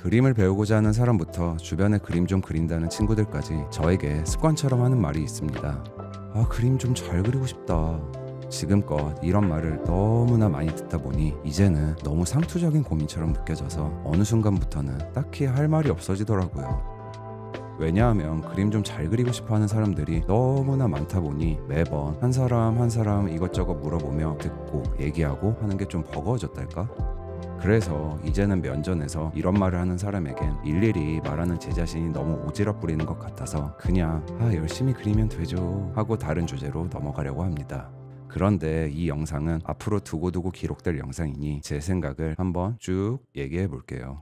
그림을 배우고자 하는 사람부터 주변에 그림 좀 그린다는 친구들까지 저에게 습관처럼 하는 말이 있습니다. 아, 그림 좀 잘 그리고 싶다. 지금껏 이런 말을 너무나 많이 듣다 보니 이제는 너무 상투적인 고민처럼 느껴져서 어느 순간부터는 딱히 할 말이 없어지더라고요. 왜냐하면 그림 좀 잘 그리고 싶어 하는 사람들이 너무나 많다 보니 매번 한 사람 한 사람 이것저것 물어보며 듣고 얘기하고 하는 게 좀 버거워졌달까? 그래서 이제는 면전에서 이런 말을 하는 사람에겐 일일이 말하는 제 자신이 너무 오지랖 부리는 것 같아서 그냥 열심히 그리면 되죠 하고 다른 주제로 넘어가려고 합니다. 그런데 이 영상은 앞으로 두고두고 기록될 영상이니 제 생각을 한번 쭉 얘기해 볼게요.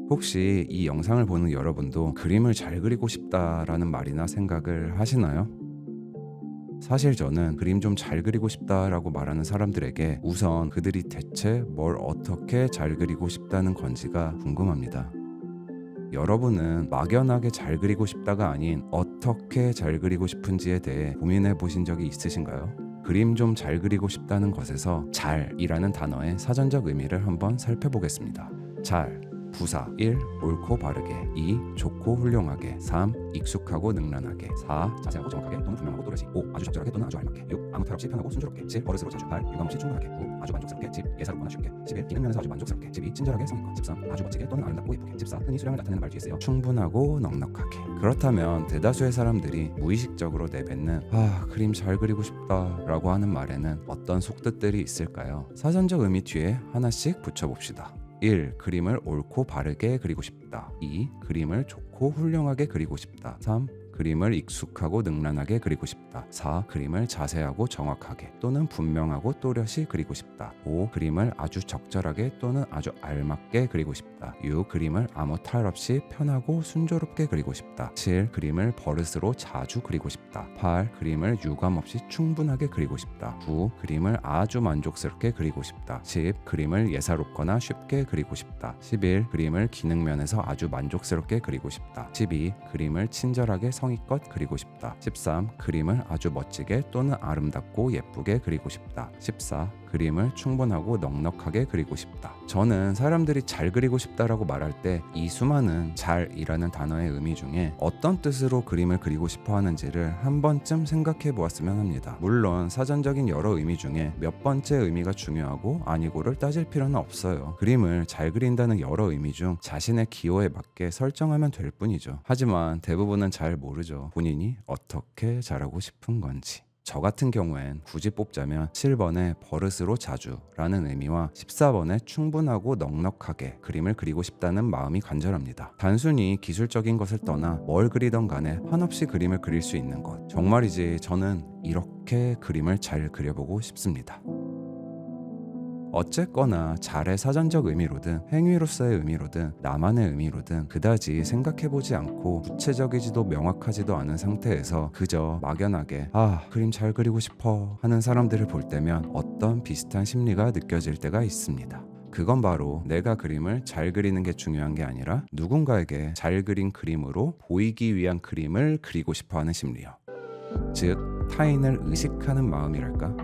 혹시 이 영상을 보는 여러분도 그림을 잘 그리고 싶다라는 말이나 생각을 하시나요? 사실 저는 그림 좀 잘 그리고 싶다라고 말하는 사람들에게 우선 그들이 대체 뭘 어떻게 잘 그리고 싶다는 건지가 궁금합니다. 여러분은 막연하게 잘 그리고 싶다가 아닌 어떻게 잘 그리고 싶은지에 대해 고민해 보신 적이 있으신가요? 그림 좀 잘 그리고 싶다는 것에서 잘이라는 단어의 사전적 의미를 한번 살펴보겠습니다. 잘, 부사 1. 옳고 바르게 2. 좋고 훌륭하게 3. 익숙하고 능란하게 4. 자세하고 정확하게 또는 분명하고 또렷이 5. 아주 적절하게 또는 아주 알맞게 6. 아무 탈 없이 편하고 순조롭게 7. 버릇으로 자주 8. 유감 없이 충분하게 9. 아주 만족스럽게 10. 예사롭거나 쉽게 11. 기능 면에서 아주 만족스럽게 12. 친절하게 성의껏 13. 아주 멋지게 또는 아름답고 예쁘게 14. 흔히 수량을 나타내는 말 뒤에 쓰여 충분하고 넉넉하게. 그렇다면 대다수의 사람들이 무의식적으로 내뱉는 그림 잘 그리고 싶다 라고 하는 말에는 어떤 속뜻들이 있을까요? 사전적 의미 뒤에 하나씩 붙여봅시다. 1. 그림을 옳고 바르게 그리고 싶다. 2. 그림을 좋고 훌륭하게 그리고 싶다. 3. 그림을 익숙하고 능란하게 그리고 싶다. 4. 그림을 자세하고 정확하게 또는 분명하고 또렷이 그리고 싶다. 5. 그림을 아주 적절하게 또는 아주 알맞게 그리고 싶다. 6. 그림을 아무 탈 없이 편하고 순조롭게 그리고 싶다. 7. 그림을 버릇으로 자주 그리고 싶다. 8. 그림을 유감 없이 충분하게 그리고 싶다. 9. 그림을 아주 만족스럽게 그리고 싶다. 10. 그림을 예사롭거나 쉽게 그리고 싶다. 11. 그림을 기능면에서 아주 만족스럽게 그리고 싶다. 12. 그림을 친절하게 성의껏 그리고 싶다. 13. 그림을 아주 멋지게 또는 아름답고 예쁘게 그리고 싶다. 14. 그림을 충분하고 넉넉하게 그리고 싶다. 저는 사람들이 잘 그리고 싶다라고 말할 때 이 수많은 잘이라는 단어의 의미 중에 어떤 뜻으로 그림을 그리고 싶어 하는지를 한 번쯤 생각해 보았으면 합니다. 물론 사전적인 여러 의미 중에 몇 번째 의미가 중요하고 아니고를 따질 필요는 없어요. 그림을 잘 그린다는 여러 의미 중 자신의 기호에 맞게 설정하면 될 뿐이죠. 하지만 대부분은 잘 모르죠. 본인이 어떻게 잘하고 싶은 건지. 저 같은 경우엔 굳이 뽑자면 7번의 버릇으로 자주 라는 의미와 14번의 충분하고 넉넉하게 그림을 그리고 싶다는 마음이 간절합니다. 단순히 기술적인 것을 떠나 뭘 그리던 간에 한없이 그림을 그릴 수 있는 것, 정말이지 저는 이렇게 그림을 잘 그려보고 싶습니다. 어쨌거나 잘의 사전적 의미로든 행위로서의 의미로든 나만의 의미로든 그다지 생각해보지 않고 구체적이지도 명확하지도 않은 상태에서 그저 막연하게 그림 잘 그리고 싶어 하는 사람들을 볼 때면 어떤 비슷한 심리가 느껴질 때가 있습니다. 그건 바로 내가 그림을 잘 그리는 게 중요한 게 아니라 누군가에게 잘 그린 그림으로 보이기 위한 그림을 그리고 싶어 하는 심리요. 즉 타인을 의식하는 마음이랄까?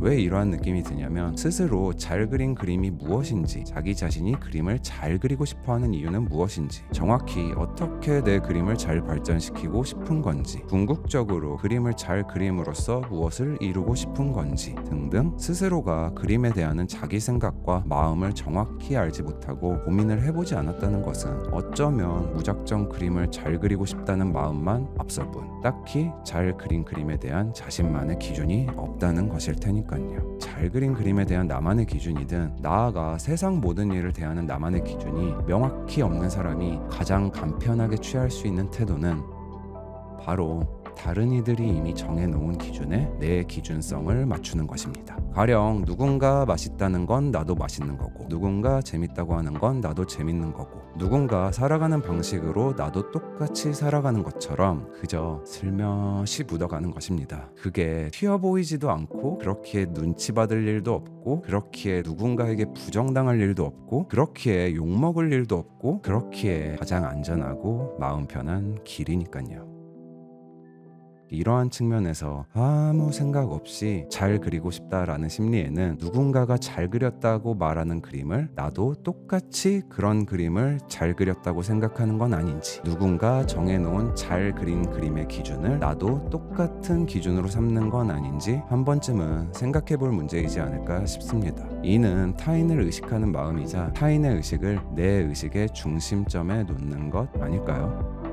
왜 이러한 느낌이 드냐면 스스로 잘 그린 그림이 무엇인지, 자기 자신이 그림을 잘 그리고 싶어하는 이유는 무엇인지, 정확히 어떻게 내 그림을 잘 발전시키고 싶은 건지, 궁극적으로 그림을 잘 그림으로써 무엇을 이루고 싶은 건지 등등 스스로가 그림에 대한 자기 생각과 마음을 정확히 알지 못하고 고민을 해보지 않았다는 것은 어쩌면 무작정 그림을 잘 그리고 싶다는 마음만 앞설 뿐 딱히 잘 그린 그림에 대한 자신만의 기준이 없다는 것일 테니까요. 잘 그린 그림에 대한 나만의 기준이든 나아가 세상 모든 일을 대하는 나만의 기준이 명확히 없는 사람이 가장 간편하게 취할 수 있는 태도는 바로 다른 이들이 이미 정해놓은 기준에 내 기준성을 맞추는 것입니다. 가령 누군가 맛있다는 건 나도 맛있는 거고, 누군가 재밌다고 하는 건 나도 재밌는 거고, 누군가 살아가는 방식으로 나도 똑같이 살아가는 것처럼 그저 슬며시 묻어가는 것입니다. 그게 튀어 보이지도 않고 그렇기에 눈치 받을 일도 없고 그렇기에 누군가에게 부정당할 일도 없고 그렇기에 욕먹을 일도 없고 그렇기에 가장 안전하고 마음 편한 길이니까요. 이러한 측면에서 아무 생각 없이 잘 그리고 싶다라는 심리에는 누군가가 잘 그렸다고 말하는 그림을 나도 똑같이 그런 그림을 잘 그렸다고 생각하는 건 아닌지, 누군가 정해놓은 잘 그린 그림의 기준을 나도 똑같은 기준으로 삼는 건 아닌지 한 번쯤은 생각해볼 문제이지 않을까 싶습니다. 이는 타인을 의식하는 마음이자 타인의 의식을 내 의식의 중심점에 놓는 것 아닐까요?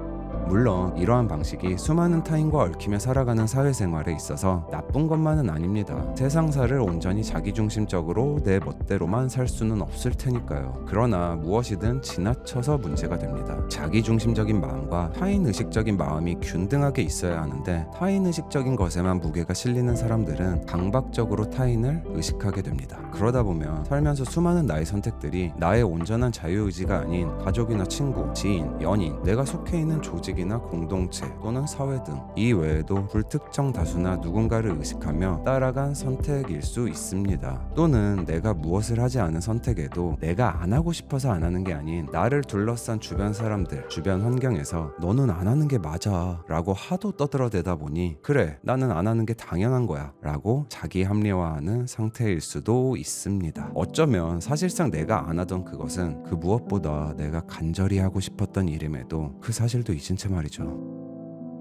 물론 이러한 방식이 수많은 타인과 얽히며 살아가는 사회생활에 있어서 나쁜 것만은 아닙니다. 세상사를 온전히 자기중심적으로 내 멋대로만 살 수는 없을 테니까요. 그러나 무엇이든 지나쳐서 문제가 됩니다. 자기중심적인 마음과 타인의식적인 마음이 균등하게 있어야 하는데 타인의식적인 것에만 무게가 실리는 사람들은 강박적으로 타인을 의식하게 됩니다. 그러다 보면 살면서 수많은 나의 선택들이 나의 온전한 자유의지가 아닌 가족이나 친구, 지인, 연인, 내가 속해 있는 조직이나 공동체 또는 사회 등 이 외에도 불특정 다수나 누군가를 의식하며 따라간 선택일 수 있습니다. 또는 내가 무엇을 하지 않은 선택에도 내가 안 하고 싶어서 안 하는 게 아닌 나를 둘러싼 주변 사람들, 주변 환경에서 너는 안 하는 게 맞아 라고 하도 떠들어대다 보니 그래 나는 안 하는 게 당연한 거야 라고 자기 합리화하는 상태일 수도 있습니다. 어쩌면 사실상 내가 안 하던 그것은 그 무엇보다 내가 간절히 하고 싶었던 일임에도 그 사실도 잊은 채 말이죠.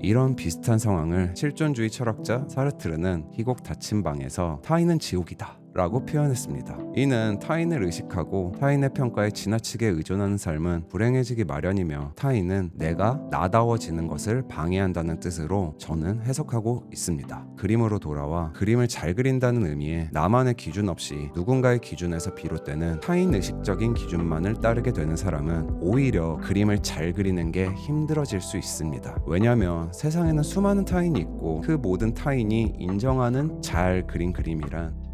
이런 비슷한 상황을 실존주의 철학자 사르트르는 희곡 닫힌 방에서 타인은 지옥이다 라고 표현했습니다. 이는 타인을 의식하고 타인의 평가에 지나치게 의존하는 삶은 불행해지기 마련이며 타인은 내가 나다워지는 것을 방해한다는 뜻으로 저는 해석하고 있습니다. 그림으로 돌아와 그림을 잘 그린다는 의미에 나만의 기준 없이 누군가의 기준에서 비롯되는 타인의식적인 기준만을 따르게 되는 사람은 오히려 그림을 잘 그리는 게 힘들어질 수 있습니다. 왜냐하면 세상에는 수많은 타인이 있고 그 모든 타인이 인정하는 잘 그린 그림이란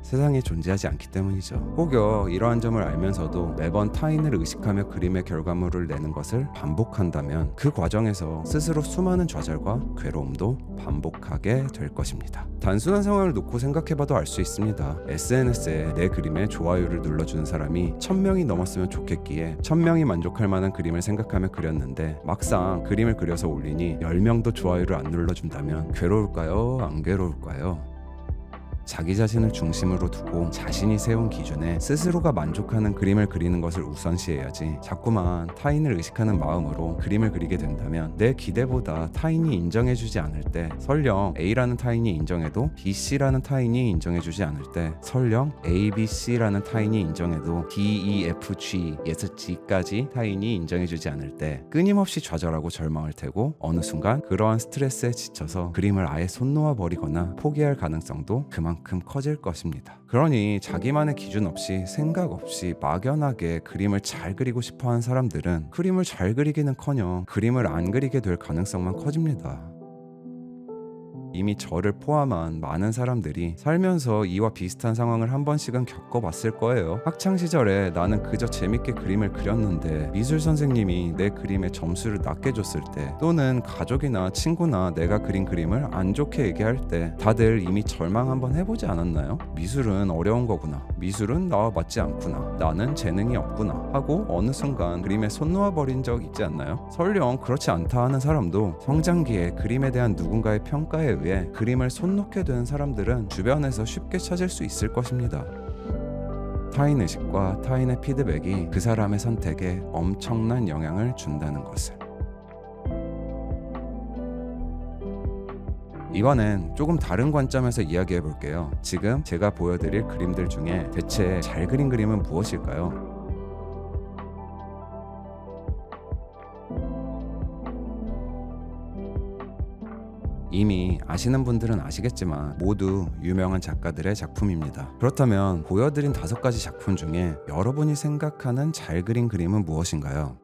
세상에 존재하지 않기 때문이죠. 혹여 이러한 점을 알면서도 매번 타인을 의식하며 그림의 결과물을 내는 것을 반복한다면 그 과정에서 스스로 수많은 좌절과 괴로움도 반복하게 될 것입니다. 단순한 상황을 놓고 생각해봐도 알 수 있습니다. SNS에 내 그림에 좋아요를 눌러주는 사람이 1000명이 넘었으면 좋겠기에 1000명이 만족할 만한 그림을 생각하며 그렸는데 막상 그림을 그려서 올리니 10명도 좋아요를 안 눌러준다면 괴로울까요? 안 괴로울까요? 자기 자신을 중심으로 두고 자신이 세운 기준에 스스로가 만족하는 그림을 그리는 것을 우선시해야지 자꾸만 타인을 의식하는 마음으로 그림을 그리게 된다면 내 기대보다 타인이 인정해주지 않을 때 설령 A라는 타인이 인정해도 BC라는 타인이 인정해주지 않을 때 설령 ABC라는 타인이 인정해도 DEFG에서 G까지 타인이 인정해주지 않을 때 끊임없이 좌절하고 절망할 테고 어느 순간 그러한 스트레스에 지쳐서 그림을 아예 손 놓아 버리거나 포기할 가능성도 그만큼 커질 것입니다. 그러니 자기만의 기준 없이 생각 없이 막연하게 그림을 잘 그리고 싶어하는 사람들은 그림을 잘 그리기는커녕 그림을 안 그리게 될 가능성만 커집니다. 이미 저를 포함한 많은 사람들이 살면서 이와 비슷한 상황을 한 번씩은 겪어봤을 거예요. 학창시절에 나는 그저 재밌게 그림을 그렸는데 미술 선생님이 내 그림에 점수를 낮게 줬을 때 또는 가족이나 친구나 내가 그린 그림을 안 좋게 얘기할 때 다들 이미 절망 한번 해보지 않았나요? 미술은 어려운 거구나. 미술은 나와 맞지 않구나. 나는 재능이 없구나 하고 어느 순간 그림에 손 놓아버린 적 있지 않나요? 설령 그렇지 않다 하는 사람도 성장기에 그림에 대한 누군가의 평가에 의해 그림을 손 놓게 되는 사람들은 주변에서 쉽게 찾을 수 있을 것입니다. 타인의식과 타인의 피드백이 그 사람의 선택에 엄청난 영향을 준다는 것을. 이번엔 조금 다른 관점에서 이야기해 볼게요. 지금 제가 보여드릴 그림들 중에 대체 잘 그린 그림은 무엇일까요? 이미 아시는 분들은 아시겠지만 모두 유명한 작가들의 작품입니다. 그렇다면 보여드린 5가지 작품 중에 여러분이 생각하는 잘 그린 그림은 무엇인가요?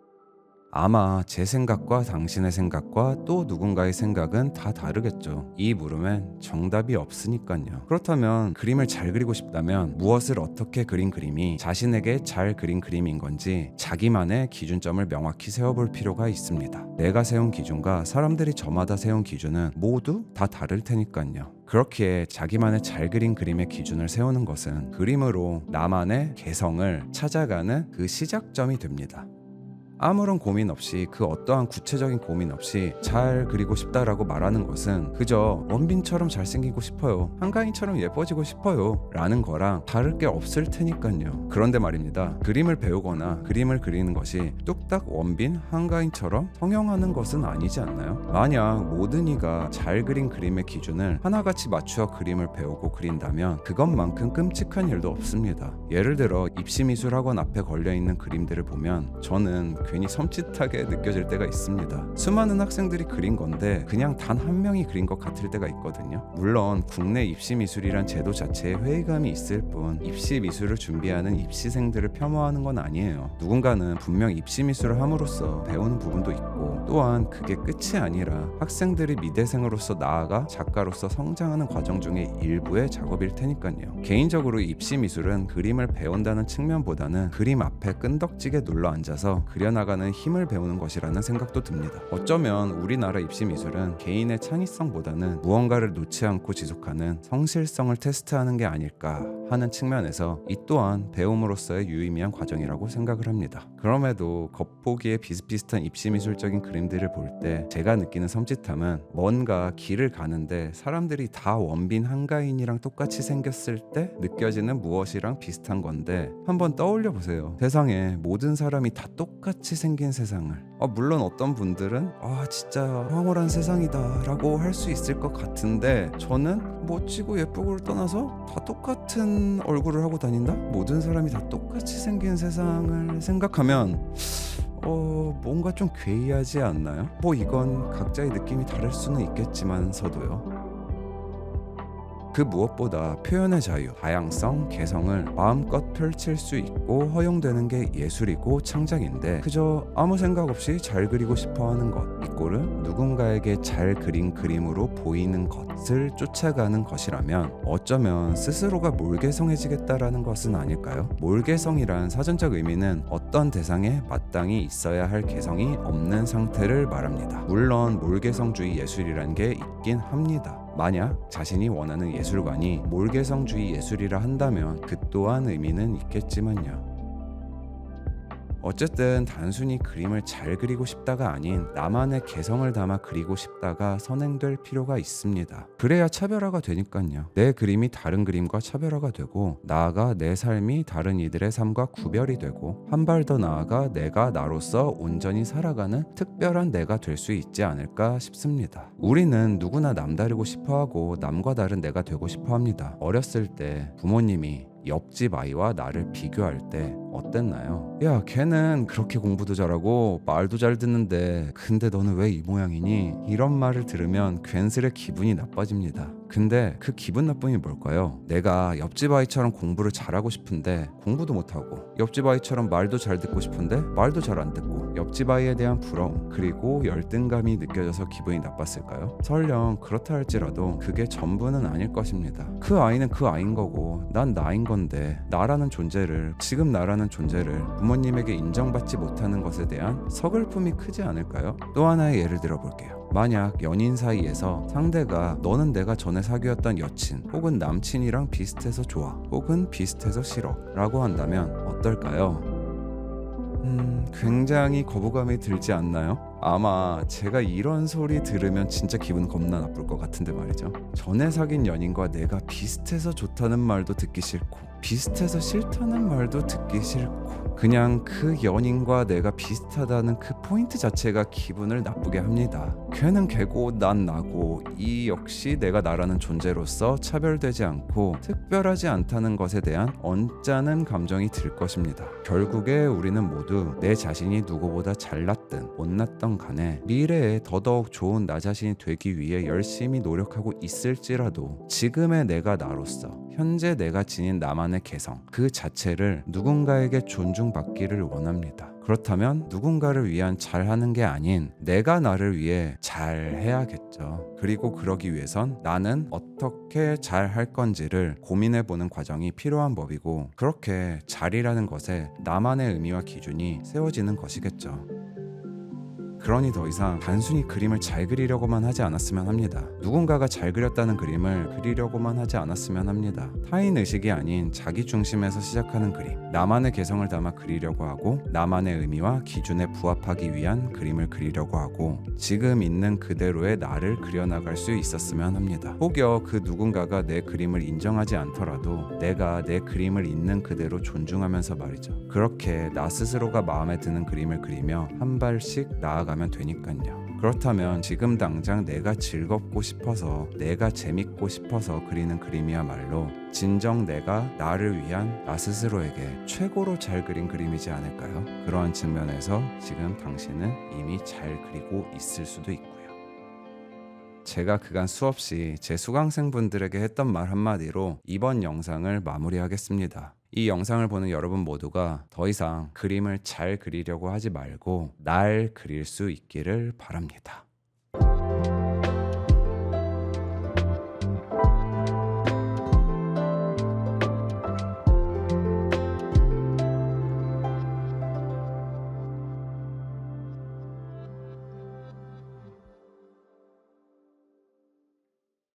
아마 제 생각과 당신의 생각과 또 누군가의 생각은 다 다르겠죠. 이 물음엔 정답이 없으니까요. 그렇다면 그림을 잘 그리고 싶다면 무엇을 어떻게 그린 그림이 자신에게 잘 그린 그림인 건지 자기만의 기준점을 명확히 세워볼 필요가 있습니다. 내가 세운 기준과 사람들이 저마다 세운 기준은 모두 다 다를 테니까요. 그렇기에 자기만의 잘 그린 그림의 기준을 세우는 것은 그림으로 나만의 개성을 찾아가는 그 시작점이 됩니다. 아무런 고민 없이 그 어떠한 구체적인 고민 없이 잘 그리고 싶다라고 말하는 것은 그저 원빈처럼 잘생기고 싶어요, 한가인처럼 예뻐지고 싶어요 라는 거랑 다를 게 없을 테니까요. 그런데 말입니다. 그림을 배우거나 그림을 그리는 것이 뚝딱 원빈, 한가인처럼 성형하는 것은 아니지 않나요? 만약 모든 이가 잘 그린 그림의 기준을 하나같이 맞추어 그림을 배우고 그린다면 그것만큼 끔찍한 일도 없습니다. 예를 들어 입시미술학원 앞에 걸려있는 그림들을 보면 저는 괜히 섬찟하게 느껴질 때가 있습니다. 수많은 학생들이 그린 건데 그냥 단 한 명이 그린 것 같을 때가 있거든요. 물론 국내 입시미술이란 제도 자체에 회의감이 있을 뿐 입시미술을 준비하는 입시생들을 폄하하는 건 아니에요. 누군가는 분명 입시미술을 함으로써 배우는 부분도 있고 또한 그게 끝이 아니라 학생들이 미대생으로서 나아가 작가로서 성장하는 과정 중에 일부의 작업일 테니까요. 개인적으로 입시미술은 그림을 배운다는 측면보다는 그림 앞에 끈덕지게 눌러 앉아서 그려나가는 힘을 배우는 것이라는 생각도 듭니다. 어쩌면 우리나라 입시미술은 개인의 창의성보다는 무언가를 놓지 않고 지속하는 성실성을 테스트하는 게 아닐까 하는 측면에서 이 또한 배움으로서의 유의미한 과정이라고 생각을 합니다. 그럼에도 겉보기에 비슷비슷한 입시미술적인 그림들을 볼 때 제가 느끼는 섬찟함은 뭔가 길을 가는데 사람들이 다 원빈 한가인이랑 똑같이 생겼을 때 느껴지는 무엇이랑 비슷한 건데 한번 떠올려 보세요. 세상에 모든 사람이 다 똑같이 생긴 세상을 물론 어떤 분들은 진짜 황홀한 세상이다 라고 할 수 있을 것 같은데 저는 멋지고 예쁘고를 떠나서 다 똑같은 얼굴을 하고 다닌다? 모든 사람이 다 똑같이 생긴 세상을 생각하면 뭔가 좀 괴이하지 않나요? 이건 각자의 느낌이 다를 수는 있겠지만서도요. 그 무엇보다 표현의 자유, 다양성, 개성을 마음껏 펼칠 수 있고 허용되는 게 예술이고 창작인데 그저 아무 생각 없이 잘 그리고 싶어하는 것, 이 꼴은 누군가에게 잘 그린 그림으로 보이는 것을 쫓아가는 것이라면 어쩌면 스스로가 몰개성해지겠다라는 것은 아닐까요? 몰개성이란 사전적 의미는 어떤 대상에 마땅히 있어야 할 개성이 없는 상태를 말합니다. 물론 몰개성주의 예술이란 게 있긴 합니다. 만약 자신이 원하는 예술관이 몰개성주의 예술이라 한다면 그 또한 의미는 있겠지만요. 어쨌든 단순히 그림을 잘 그리고 싶다가 아닌 나만의 개성을 담아 그리고 싶다가 선행될 필요가 있습니다. 그래야 차별화가 되니까요. 내 그림이 다른 그림과 차별화가 되고 나아가 내 삶이 다른 이들의 삶과 구별이 되고 한 발 더 나아가 내가 나로서 온전히 살아가는 특별한 내가 될 수 있지 않을까 싶습니다. 우리는 누구나 남다르고 싶어하고 남과 다른 내가 되고 싶어합니다. 어렸을 때 부모님이 옆집 아이와 나를 비교할 때 어땠나요? 야, 걔는 그렇게 공부도 잘하고 말도 잘 듣는데 근데 너는 왜 이 모양이니? 이런 말을 들으면 괜스레 기분이 나빠집니다. 근데 그 기분 나쁨이 뭘까요? 내가 옆집 아이처럼 공부를 잘하고 싶은데 공부도 못하고 옆집 아이처럼 말도 잘 듣고 싶은데 말도 잘 안 듣고 옆집 아이에 대한 부러움 그리고 열등감이 느껴져서 기분이 나빴을까요? 설령 그렇다 할지라도 그게 전부는 아닐 것입니다. 그 아이는 그 아이인 거고 난 나인 건데 나라는 존재를 지금 나라는 존재를 부모님에게 인정받지 못하는 것에 대한 서글픔이 크지 않을까요? 또 하나의 예를 들어볼게요. 만약 연인 사이에서 상대가 너는 내가 전에 사귀었던 여친 혹은 남친이랑 비슷해서 좋아 혹은 비슷해서 싫어 라고 한다면 어떨까요? 굉장히 거부감이 들지 않나요? 아마 제가 이런 소리 들으면 진짜 기분 겁나 나쁠 것 같은데 말이죠. 전에 사귄 연인과 내가 비슷해서 좋다는 말도 듣기 싫고 비슷해서 싫다는 말도 듣기 싫고 그냥 그 연인과 내가 비슷하다는 그 포인트 자체가 기분을 나쁘게 합니다. 걔는 걔고 난 나고 이 역시 내가 나라는 존재로서 차별되지 않고 특별하지 않다는 것에 대한 언짢은 감정이 들 것입니다. 결국에 우리는 모두 내 자신이 누구보다 잘났든 못났던 간에 미래에 더더욱 좋은 나 자신이 되기 위해 열심히 노력하고 있을지라도 지금의 내가 나로서 현재 내가 지닌 나만의 개성 그 자체를 누군가에게 존중받기를 원합니다. 그렇다면 누군가를 위한 잘하는 게 아닌 내가 나를 위해 잘해야겠죠. 그리고 그러기 위해선 나는 어떻게 잘할 건지를 고민해보는 과정이 필요한 법이고 그렇게 잘이라는 것에 나만의 의미와 기준이 세워지는 것이겠죠. 그러니 더 이상 단순히 그림을 잘 그리려고만 하지 않았으면 합니다. 누군가가 잘 그렸다는 그림을 그리려고만 하지 않았으면 합니다. 타인 의식이 아닌 자기 중심에서 시작하는 그림, 나만의 개성을 담아 그리려고 하고 나만의 의미와 기준에 부합하기 위한 그림을 그리려고 하고 지금 있는 그대로의 나를 그려나갈 수 있었으면 합니다. 혹여 그 누군가가 내 그림을 인정하지 않더라도 내가 내 그림을 있는 그대로 존중하면서 말이죠. 그렇게 나 스스로가 마음에 드는 그림을 그리며 한 발씩 나아가면 되니까요. 그렇다면 지금 당장 내가 즐겁고 싶어서 내가 재밌고 싶어서 그리는 그림이야말로 진정 내가 나를 위한 나 스스로에게 최고로 잘 그린 그림이지 않을까요? 그러한 측면에서 지금 당신은 이미 잘 그리고 있을 수도 있고요. 제가 그간 수없이 제 수강생분들에게 했던 말 한마디로 이번 영상을 마무리하겠습니다. 이 영상을 보는 여러분 모두가 더 이상 그림을 잘 그리려고 하지 말고 날 그릴 수 있기를 바랍니다.